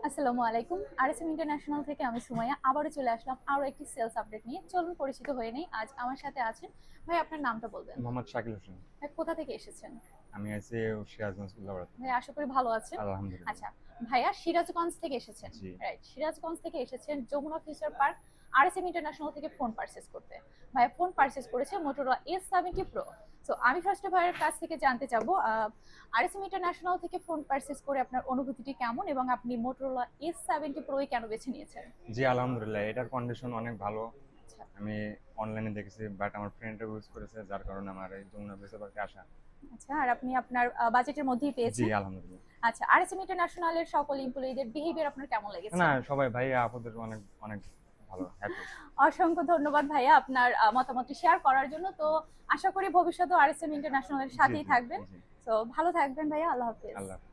আসসালামু আলাইকুম। RSM international থেকে আমি সুমাইয়া আবারও চলে আসলাম আরো একটি সেলস আপডেট নিয়ে। চলুন পরিচিত হয়ে নেই। আজ আমার সাথে আছেন ভাই, আপনার নামটা বলবেন? মোহাম্মদ শাকিল হোসেন। ভাই কোথা থেকে এসেছেন? আমি আছি সিরাজগঞ্জ উল্লাপাড়া থেকে। ভাই আশা করি ভালো আছেন। আলহামদুলিল্লাহ। আচ্ছা, ভাইয়া সিরাজগঞ্জ থেকে এসেছেন। জি। রাইট, সিরাজগঞ্জ থেকে এসেছেন Jamuna future park RSM international থেকে ফোন পারচেজ করতে। ভাইয়া ফোন পারচেজ করেছে মোটরোলা S70 Pro। সো আমি ফার্স্টে ভাইয়ের কাছ থেকে জানতে চাবো আরএসএম ইন্টারন্যাশনাল থেকে ফোন পারচেজ করে আপনার অনুভূতিটি কেমন এবং আপনি মোটরোলা S70 Pro কেন বেছে নিয়েছেন? জি আলহামদুলিল্লাহ, এটার কন্ডিশন অনেক ভালো। আচ্ছা আমি অনলাইনে দেখেছি, বাট আমার ফ্রেন্ডরা ইউজ করেছে, যার কারণে আমার এই যমুনা ফিউচার পার্কে আসা। আচ্ছা, আর আপনি আপনার বাজেটের মধ্যেই জি পেয়েছেন। আলহামদুলিল্লাহ। আচ্ছা, আরএসএম ইন্টারন্যাশনালের সকল এমপ্লয়িদের বিহেভিয়ার আপনার কেমন লেগেছে? না, সবাই ভাই আপুদের অনেক অনেক ভালো, হ্যাপি। অসংখ্য ধন্যবাদ ভাইয়া আপনার মতামতটি শেয়ার করার জন্য। তো আশা করি ভবিষ্যতে আরএসএম ইন্টারন্যাশনালের জি সাথেই জি থাকবেন। জি। তো ভালো থাকবেন ভাইয়া, আল্লাহ হাফেজ। আল্লাহ হাফেজ।